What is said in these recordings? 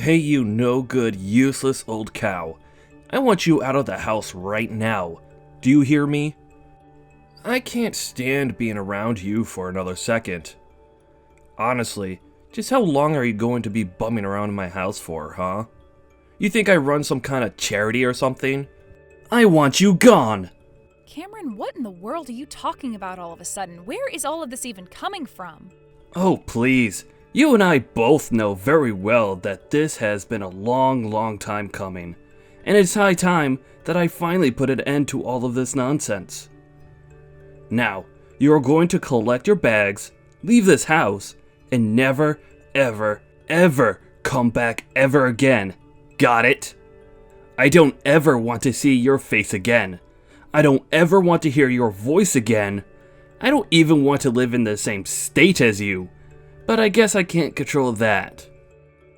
Hey, you no good, useless old cow. I want you out of the house right now. Do you hear me? I can't stand being around you for another second. Honestly, just how long are you going to be bumming around in my house for, huh? You think I run some kind of charity or something? I want you gone! Cameron, what in the world are you talking about all of a sudden? Where is all of this even coming from? Oh, please. You and I both know very well that this has been a long time coming, and it's high time that I finally put an end to all of this nonsense. Now, you are going to collect your bags, leave this house, and never, ever come back ever again. Got it? I don't ever want to see your face again. I don't ever want to hear your voice again. I don't even want to live in the same state as you. But I guess I can't control that.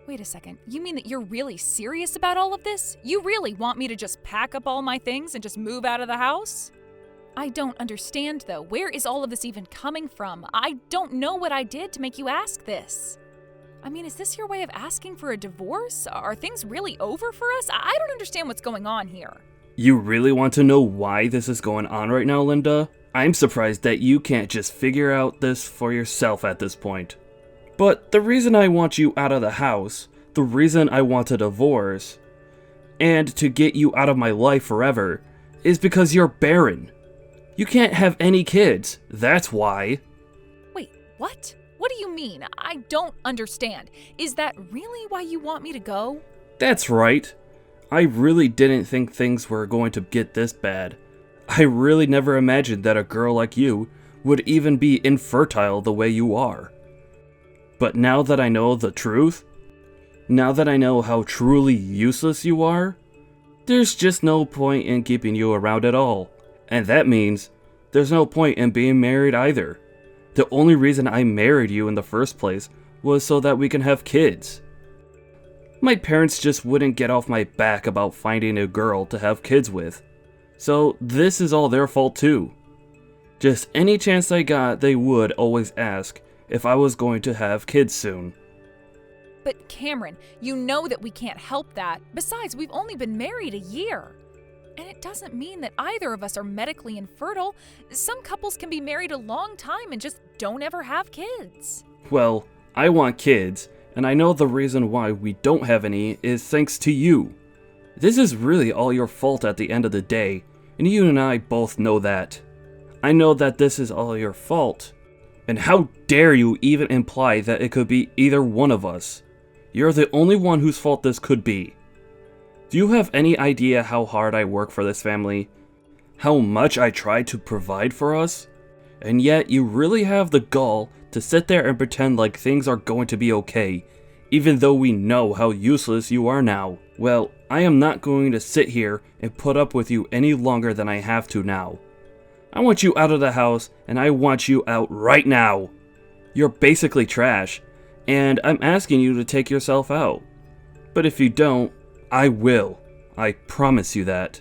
Wait a second, you mean that you're really serious about all of this? You really want me to just pack up all my things and just move out of the house? I don't understand though, where is all of this even coming from? I don't know what I did to make you ask this. I mean, is this your way of asking for a divorce? Are things really over for us? I don't understand what's going on here. You really want to know why this is going on right now, Linda? I'm surprised that you can't just figure out this for yourself at this point. But the reason I want you out of the house, the reason I want a divorce, and to get you out of my life forever, is because you're barren. You can't have any kids, that's why. Wait, what? What do you mean? I don't understand. Is that really why you want me to go? That's right. I really didn't think things were going to get this bad. I really never imagined that a girl like you would even be infertile the way you are. But now that I know the truth, now that I know how truly useless you are, there's just no point in keeping you around at all. And that means there's no point in being married either. The only reason I married you in the first place was so that we can have kids. My parents just wouldn't get off my back about finding a girl to have kids with. So this is all their fault too. Just any chance I got, they would always ask if I was going to have kids soon. But Cameron, you know that we can't help that. Besides, we've only been married a year. And it doesn't mean that either of us are medically infertile. Some couples can be married a long time and just don't ever have kids. Well, I want kids, and I know the reason why we don't have any is thanks to you. This is really all your fault at the end of the day, and you and I both know that. I know that this is all your fault. And how dare you even imply that it could be either one of us? You're the only one whose fault this could be. Do you have any idea how hard I work for this family? How much I try to provide for us? And yet you really have the gall to sit there and pretend like things are going to be okay, even though we know how useless you are now. Well, I am not going to sit here and put up with you any longer than I have to now. I want you out of the house, and I want you out right now. You're basically trash, and I'm asking you to take yourself out. But if you don't, I will. I promise you that.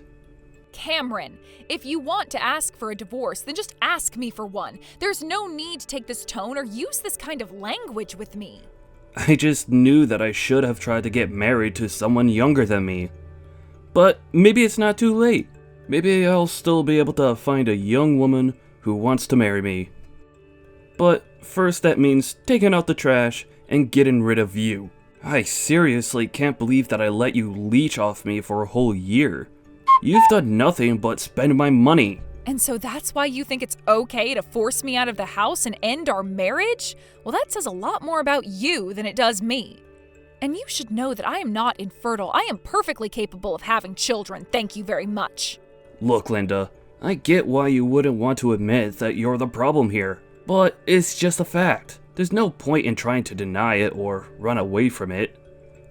Cameron, if you want to ask for a divorce, then just ask me for one. There's no need to take this tone or use this kind of language with me. I just knew that I should have tried to get married to someone younger than me. But maybe it's not too late. Maybe I'll still be able to find a young woman who wants to marry me. But first that means taking out the trash and getting rid of you. I seriously can't believe that I let you leech off me for a whole year. You've done nothing but spend my money. And so that's why you think it's okay to force me out of the house and end our marriage? Well, that says a lot more about you than it does me. And you should know that I am not infertile. I am perfectly capable of having children, thank you very much. Look, Linda, I get why you wouldn't want to admit that you're the problem here, but it's just a fact. There's no point in trying to deny it or run away from it.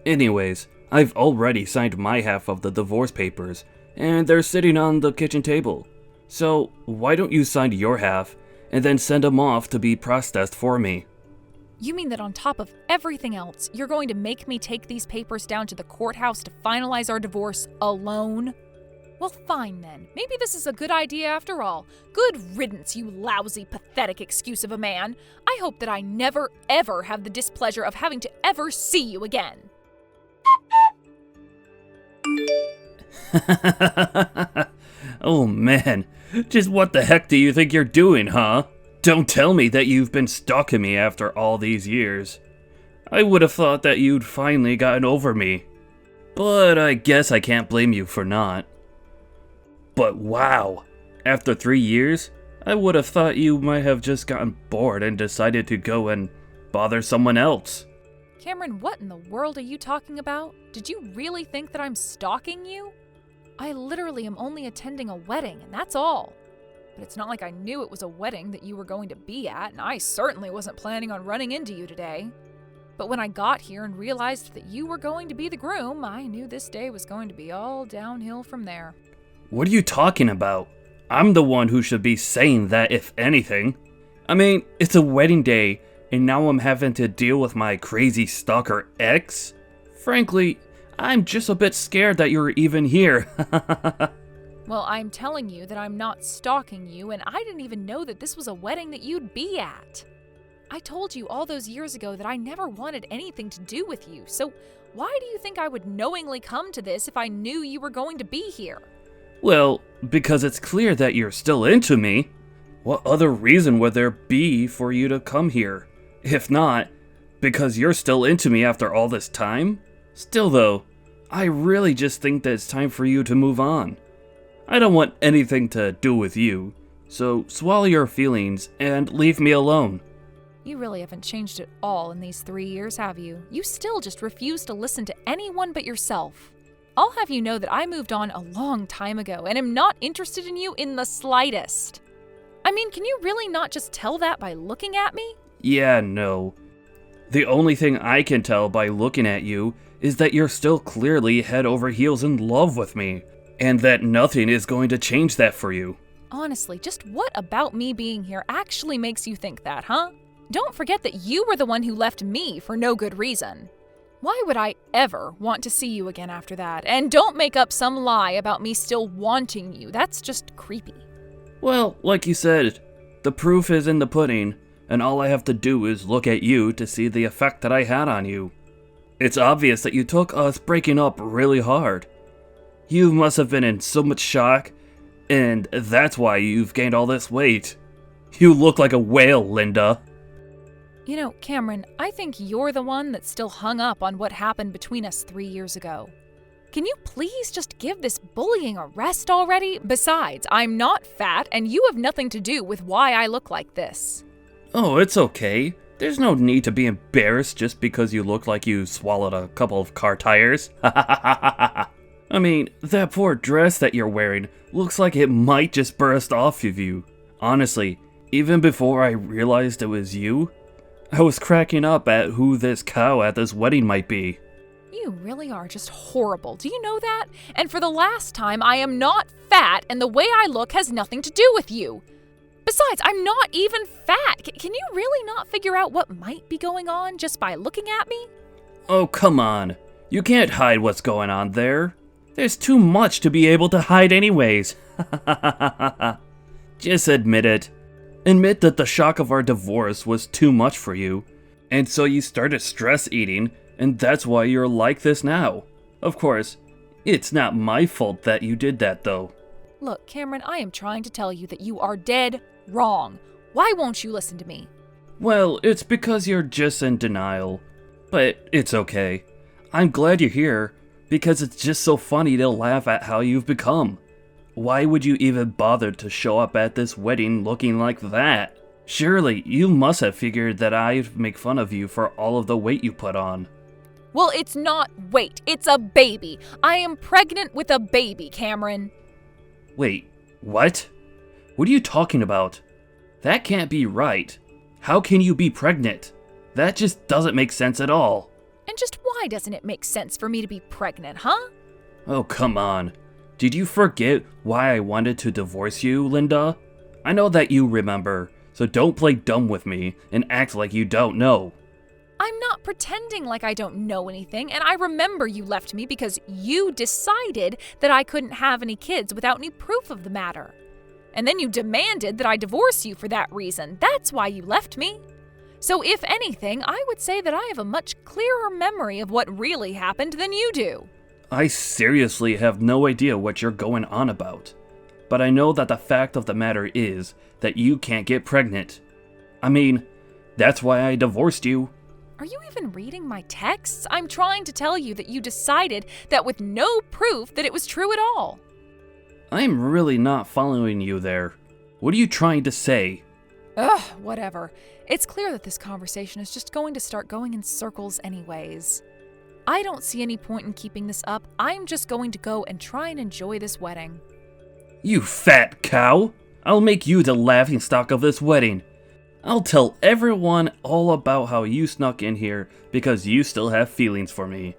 Anyways, I've already signed my half of the divorce papers, and they're sitting on the kitchen table. So why don't you sign your half, and then send them off to be processed for me? You mean that on top of everything else, you're going to make me take these papers down to the courthouse to finalize our divorce alone? Well, fine then. Maybe this is a good idea after all. Good riddance, you lousy, pathetic excuse of a man. I hope that I never, ever have the displeasure of having to ever see you again. Oh man, just what the heck do you think you're doing, huh? Don't tell me that you've been stalking me after all these years. I would have thought that you'd finally gotten over me. But I guess I can't blame you for not. But wow, after 3 years, I would have thought you might have just gotten bored and decided to go and bother someone else. Cameron, what in the world are you talking about? Did you really think that I'm stalking you? I literally am only attending a wedding, and that's all. But it's not like I knew it was a wedding that you were going to be at, and I certainly wasn't planning on running into you today. But when I got here and realized that you were going to be the groom, I knew this day was going to be all downhill from there. What are you talking about? I'm the one who should be saying that, if anything. I mean, it's a wedding day, and now I'm having to deal with my crazy stalker ex? Frankly, I'm just a bit scared that you're even here. Well, I'm telling you that I'm not stalking you, and I didn't even know that this was a wedding that you'd be at. I told you all those years ago that I never wanted anything to do with you, so why do you think I would knowingly come to this if I knew you were going to be here? Well, because it's clear that you're still into me. What other reason would there be for you to come here? If not, because you're still into me after all this time? Still though, I really just think that it's time for you to move on. I don't want anything to do with you, so swallow your feelings and leave me alone. You really haven't changed at all in these 3 years, have you? You still just refuse to listen to anyone but yourself. I'll have you know that I moved on a long time ago and am not interested in you in the slightest. I mean, can you really not just tell that by looking at me? Yeah, no. The only thing I can tell by looking at you is that you're still clearly head over heels in love with me, and that nothing is going to change that for you. Honestly, just what about me being here actually makes you think that, huh? Don't forget that you were the one who left me for no good reason. Why would I ever want to see you again after that? And don't make up some lie about me still wanting you. That's just creepy. Well, like you said, the proof is in the pudding, and all I have to do is look at you to see the effect that I had on you. It's obvious that you took us breaking up really hard. You must have been in so much shock, and that's why you've gained all this weight. You look like a whale, Linda. You know, Cameron, I think you're the one that's still hung up on what happened between us 3 years ago. Can you please just give this bullying a rest already? Besides, I'm not fat, and you have nothing to do with why I look like this. Oh, it's okay. There's no need to be embarrassed just because you look like you swallowed a couple of car tires. I mean, that poor dress that you're wearing looks like it might just burst off of you. Honestly, even before I realized it was you, I was cracking up at who this cow at this wedding might be. You really are just horrible. Do you know that? And for the last time, I am not fat, and the way I look has nothing to do with you. Besides, I'm not even fat. Can you really not figure out what might be going on just by looking at me? Oh, come on. You can't hide what's going on there. There's too much to be able to hide anyways. Just admit it. Admit that the shock of our divorce was too much for you, and so you started stress eating, and that's why you're like this now. Of course, it's not my fault that you did that though. Look, Cameron, I am trying to tell you that you are dead wrong. Why won't you listen to me? Well, it's because you're just in denial. But it's okay. I'm glad you're here, because it's just so funny to laugh at how you've become. Why would you even bother to show up at this wedding looking like that? Surely, you must have figured that I'd make fun of you for all of the weight you put on. Well, it's not weight, it's a baby. I am pregnant with a baby, Cameron. Wait, what? What are you talking about? That can't be right. How can you be pregnant? That just doesn't make sense at all. And just why doesn't it make sense for me to be pregnant, huh? Oh, come on. Did you forget why I wanted to divorce you, Linda? I know that you remember, so don't play dumb with me and act like you don't know. I'm not pretending like I don't know anything, and I remember you left me because you decided that I couldn't have any kids without any proof of the matter. And then you demanded that I divorce you for that reason. That's why you left me. So if anything, I would say that I have a much clearer memory of what really happened than you do. I seriously have no idea what you're going on about. But I know that the fact of the matter is that you can't get pregnant. I mean, that's why I divorced you. Are you even reading my texts? I'm trying to tell you that you decided that with no proof that it was true at all. I'm really not following you there. What are you trying to say? Ugh, whatever. It's clear that this conversation is just going to start going in circles anyways. I don't see any point in keeping this up. I'm just going to go and try and enjoy this wedding. You fat cow! I'll make you the laughingstock of this wedding. I'll tell everyone all about how you snuck in here because you still have feelings for me.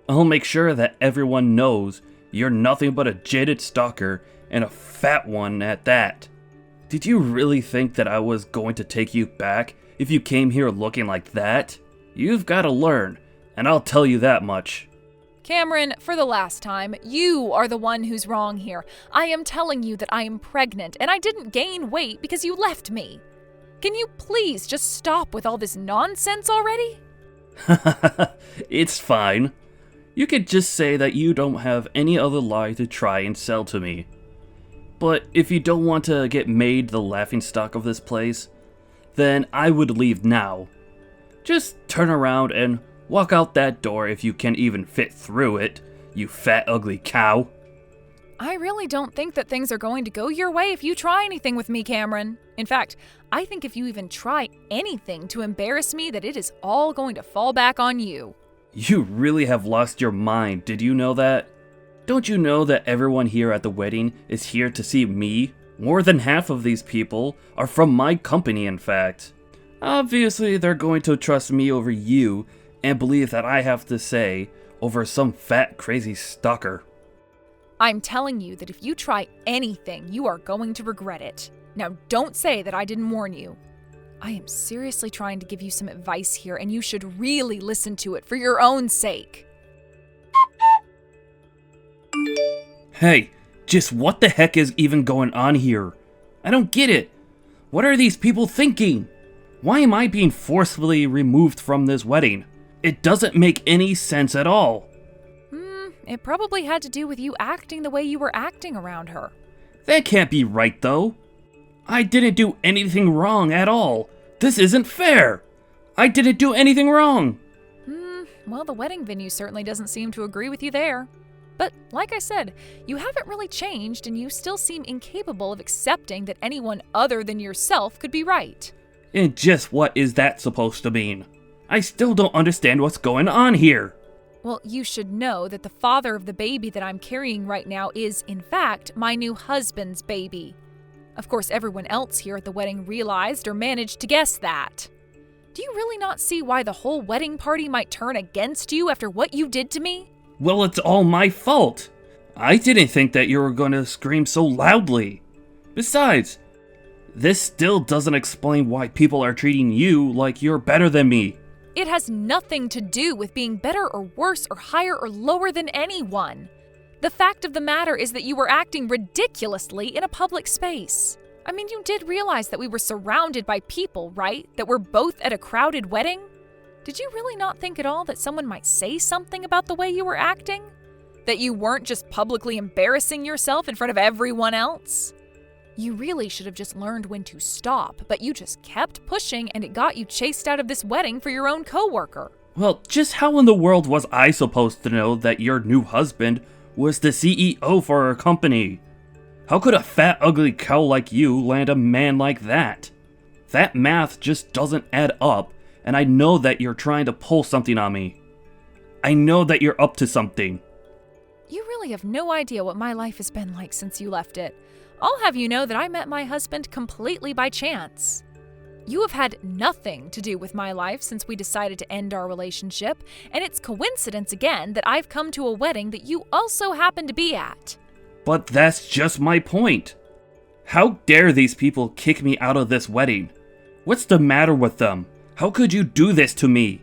I'll make sure that everyone knows you're nothing but a jaded stalker and a fat one at that. Did you really think that I was going to take you back if you came here looking like that? You've got to learn, and I'll tell you that much. Cameron, for the last time, you are the one who's wrong here. I am telling you that I am pregnant, and I didn't gain weight because you left me. Can you please just stop with all this nonsense already? It's fine. You could just say that you don't have any other lie to try and sell to me. But if you don't want to get made the laughingstock of this place, then I would leave now. Just turn around and walk out that door if you can even fit through it, you fat ugly cow. I really don't think that things are going to go your way if you try anything with me, Cameron. In fact, I think if you even try anything to embarrass me, that it is all going to fall back on you. You really have lost your mind, did you know that? Don't you know that everyone here at the wedding is here to see me? More than half of these people are from my company, in fact. Obviously, they're going to trust me over you and believe that I have to say over some fat, crazy stalker. I'm telling you that if you try anything, you are going to regret it. Now, don't say that I didn't warn you. I am seriously trying to give you some advice here, and you should really listen to it for your own sake. Hey, just what the heck is even going on here? I don't get it. What are these people thinking? Why am I being forcefully removed from this wedding? It doesn't make any sense at all. It probably had to do with you acting the way you were acting around her. That can't be right, though. I didn't do anything wrong at all. This isn't fair. I didn't do anything wrong. Well, the wedding venue certainly doesn't seem to agree with you there. But like I said, you haven't really changed and you still seem incapable of accepting that anyone other than yourself could be right. And just what is that supposed to mean? I still don't understand what's going on here. Well, you should know that the father of the baby that I'm carrying right now is, in fact, my new husband's baby. Of course, everyone else here at the wedding realized or managed to guess that. Do you really not see why the whole wedding party might turn against you after what you did to me? Well, it's all my fault. I didn't think that you were going to scream so loudly. Besides, this still doesn't explain why people are treating you like you're better than me. It has nothing to do with being better or worse or higher or lower than anyone. The fact of the matter is that you were acting ridiculously in a public space. I mean, you did realize that we were surrounded by people, right? That we're both at a crowded wedding? Did you really not think at all that someone might say something about the way you were acting? That you weren't just publicly embarrassing yourself in front of everyone else? You really should have just learned when to stop, but you just kept pushing and it got you chased out of this wedding for your own coworker. Well, just how in the world was I supposed to know that your new husband was the CEO for our company? How could a fat, ugly cow like you land a man like that? That math just doesn't add up, and I know that you're trying to pull something on me. I know that you're up to something. You really have no idea what my life has been like since you left it. I'll have you know that I met my husband completely by chance. You have had nothing to do with my life since we decided to end our relationship, and it's coincidence again that I've come to a wedding that you also happen to be at. But that's just my point. How dare these people kick me out of this wedding? What's the matter with them? How could you do this to me?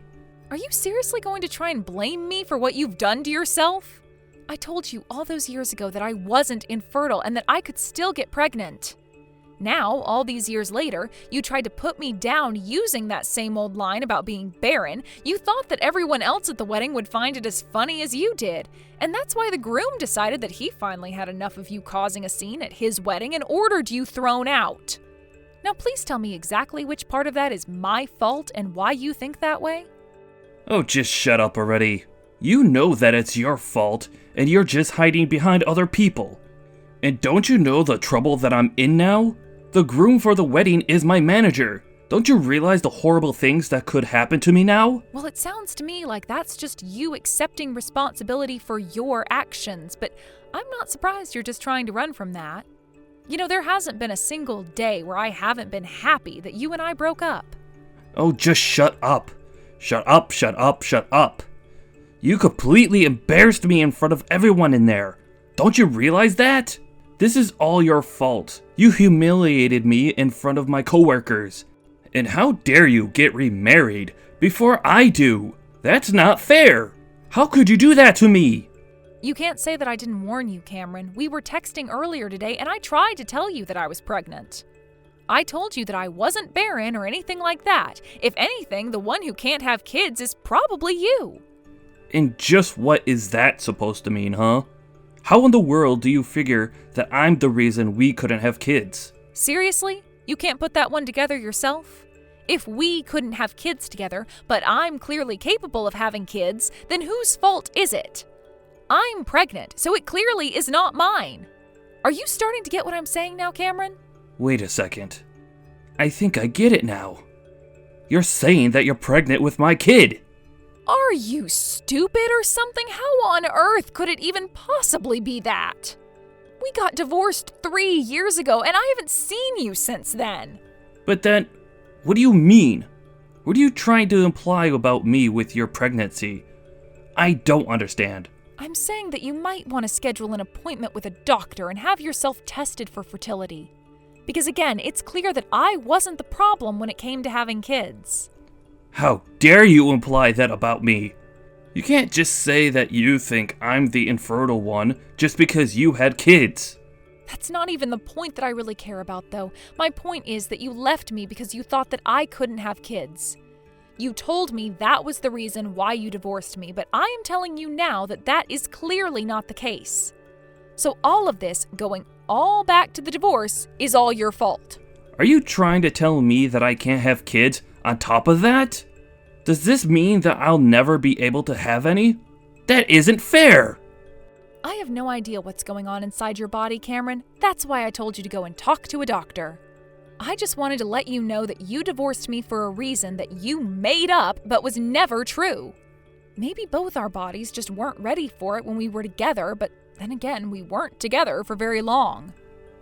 Are you seriously going to try and blame me for what you've done to yourself? I told you all those years ago that I wasn't infertile and that I could still get pregnant. Now, all these years later, you tried to put me down using that same old line about being barren. You thought that everyone else at the wedding would find it as funny as you did. And that's why the groom decided that he finally had enough of you causing a scene at his wedding and ordered you thrown out. Now, please tell me exactly which part of that is my fault and why you think that way. Oh, just shut up already. You know that it's your fault, and you're just hiding behind other people. And don't you know the trouble that I'm in now? The groom for the wedding is my manager. Don't you realize the horrible things that could happen to me now? Well, it sounds to me like that's just you accepting responsibility for your actions, but I'm not surprised you're just trying to run from that. You know, there hasn't been a single day where I haven't been happy that you and I broke up. Oh, just shut up. Shut up, shut up, shut up. You completely embarrassed me in front of everyone in there. Don't you realize that? This is all your fault. You humiliated me in front of my coworkers. And how dare you get remarried before I do? That's not fair. How could you do that to me? You can't say that I didn't warn you, Cameron. We were texting earlier today and I tried to tell you that I was pregnant. I told you that I wasn't barren or anything like that. If anything, the one who can't have kids is probably you. And just what is that supposed to mean, huh? How in the world do you figure that I'm the reason we couldn't have kids? Seriously? You can't put that one together yourself? If we couldn't have kids together, but I'm clearly capable of having kids, then whose fault is it? I'm pregnant, so it clearly is not mine. Are you starting to get what I'm saying now, Cameron? Wait a second. I think I get it now. You're saying that you're pregnant with my kid. Are you stupid or something? How on earth could it even possibly be that? We got divorced 3 years ago, and I haven't seen you since then. But then, what do you mean? What are you trying to imply about me with your pregnancy? I don't understand. I'm saying that you might want to schedule an appointment with a doctor and have yourself tested for fertility. Because again, it's clear that I wasn't the problem when it came to having kids. How dare you imply that about me? You can't just say that you think I'm the infertile one just because you had kids. That's not even the point that I really care about, though. My point is that you left me because you thought that I couldn't have kids. You told me that was the reason why you divorced me, but I am telling you now that that is clearly not the case. So all of this, going all back to the divorce, is all your fault. Are you trying to tell me that I can't have kids on top of that? Does this mean that I'll never be able to have any? That isn't fair! I have no idea what's going on inside your body, Cameron. That's why I told you to go and talk to a doctor. I just wanted to let you know that you divorced me for a reason that you made up but was never true. Maybe both our bodies just weren't ready for it when we were together, but then again, we weren't together for very long.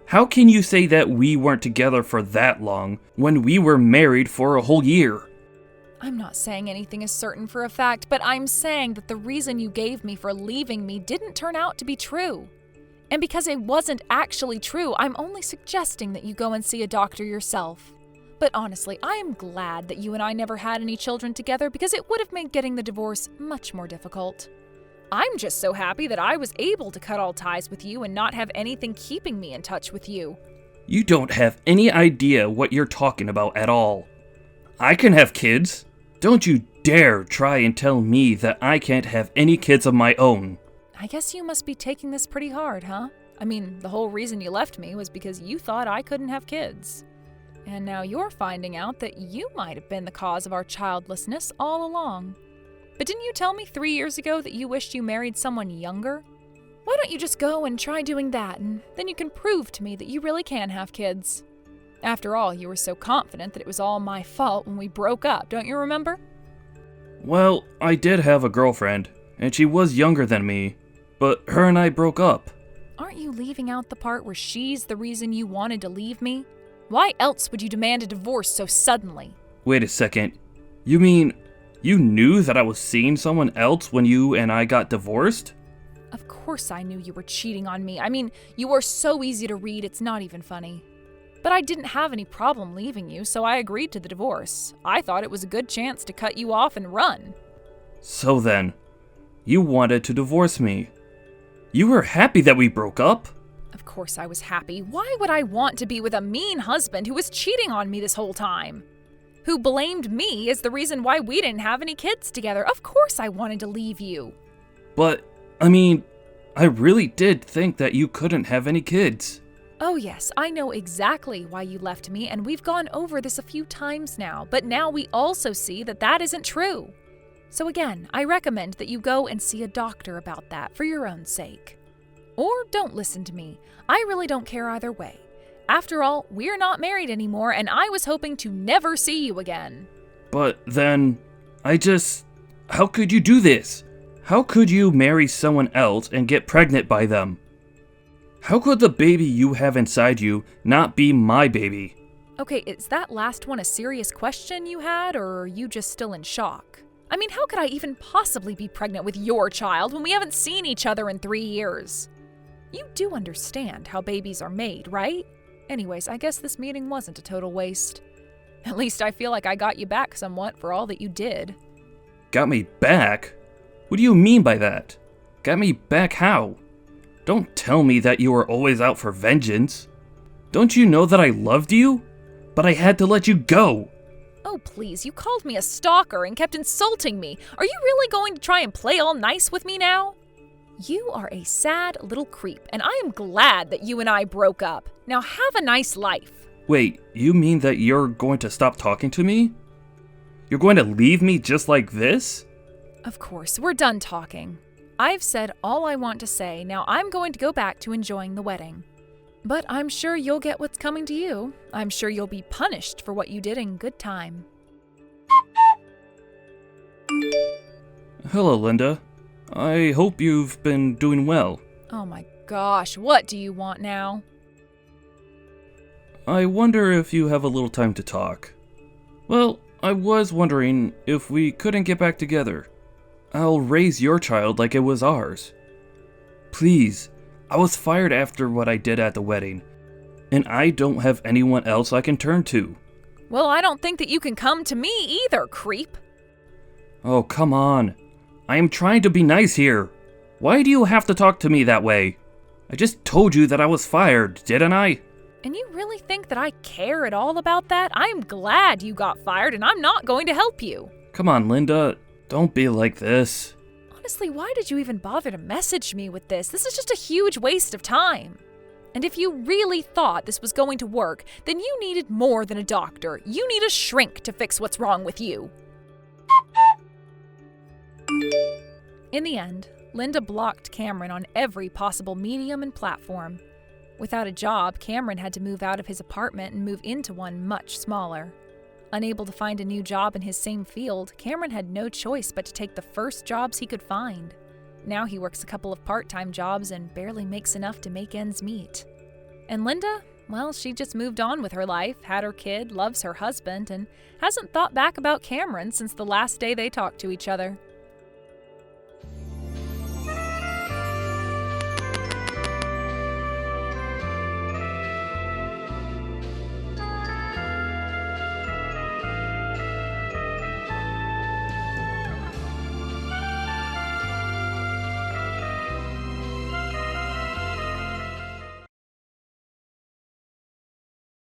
How can you say that we weren't together for that long when we were married for a whole year? I'm not saying anything is certain for a fact, but I'm saying that the reason you gave me for leaving me didn't turn out to be true. And because it wasn't actually true, I'm only suggesting that you go and see a doctor yourself. But honestly, I am glad that you and I never had any children together because it would have made getting the divorce much more difficult. I'm just so happy that I was able to cut all ties with you and not have anything keeping me in touch with you. You don't have any idea what you're talking about at all. I can have kids. Don't you dare try and tell me that I can't have any kids of my own. I guess you must be taking this pretty hard, huh? I mean, the whole reason you left me was because you thought I couldn't have kids. And now you're finding out that you might have been the cause of our childlessness all along. But didn't you tell me 3 years ago that you wished you married someone younger? Why don't you just go and try doing that, and then you can prove to me that you really can have kids. After all, you were so confident that it was all my fault when we broke up, don't you remember? Well, I did have a girlfriend, and she was younger than me, but her and I broke up. Aren't you leaving out the part where she's the reason you wanted to leave me? Why else would you demand a divorce so suddenly? Wait a second. You mean you knew that I was seeing someone else when you and I got divorced? Of course I knew you were cheating on me. I mean, you are so easy to read, it's not even funny. But I didn't have any problem leaving you, so I agreed to the divorce. I thought it was a good chance to cut you off and run. So then, you wanted to divorce me. You were happy that we broke up? Of course I was happy. Why would I want to be with a mean husband who was cheating on me this whole time? Who blamed me as the reason why we didn't have any kids together. Of course I wanted to leave you. But, I really did think that you couldn't have any kids. Oh yes, I know exactly why you left me, and we've gone over this a few times now, but now we also see that that isn't true. So again, I recommend that you go and see a doctor about that for your own sake. Or don't listen to me. I really don't care either way. After all, we're not married anymore, and I was hoping to never see you again. But then, how could you do this? How could you marry someone else and get pregnant by them? How could the baby you have inside you not be my baby? Okay, is that last one a serious question you had, or are you just still in shock? How could I even possibly be pregnant with your child when we haven't seen each other in 3 years? You do understand how babies are made, right? Anyways, I guess this meeting wasn't a total waste. At least I feel like I got you back somewhat for all that you did. Got me back? What do you mean by that? Got me back how? Don't tell me that you were always out for vengeance. Don't you know that I loved you? But I had to let you go. Oh, please, you called me a stalker and kept insulting me. Are you really going to try and play all nice with me now? You are a sad little creep, and I am glad that you and I broke up. Now have a nice life. Wait, you mean that you're going to stop talking to me? You're going to leave me just like this? Of course, we're done talking. I've said all I want to say, now I'm going to go back to enjoying the wedding. But I'm sure you'll get what's coming to you. I'm sure you'll be punished for what you did in good time. Hello, Linda. I hope you've been doing well. Oh my gosh, what do you want now? I wonder if you have a little time to talk. Well, I was wondering if we couldn't get back together. I'll raise your child like it was ours. Please, I was fired after what I did at the wedding, and I don't have anyone else I can turn to. Well, I don't think that you can come to me either, creep. Oh, come on. I am trying to be nice here. Why do you have to talk to me that way? I just told you that I was fired, didn't I? And you really think that I care at all about that? I'm glad you got fired, and I'm not going to help you. Come on, Linda. Don't be like this. Honestly, why did you even bother to message me with this? This is just a huge waste of time. And if you really thought this was going to work, then you needed more than a doctor. You need a shrink to fix what's wrong with you. In the end, Linda blocked Cameron on every possible medium and platform. Without a job, Cameron had to move out of his apartment and move into one much smaller. Unable to find a new job in his same field, Cameron had no choice but to take the first jobs he could find. Now he works a couple of part-time jobs and barely makes enough to make ends meet. And Linda, well, she just moved on with her life, had her kid, loves her husband, and hasn't thought back about Cameron since the last day they talked to each other.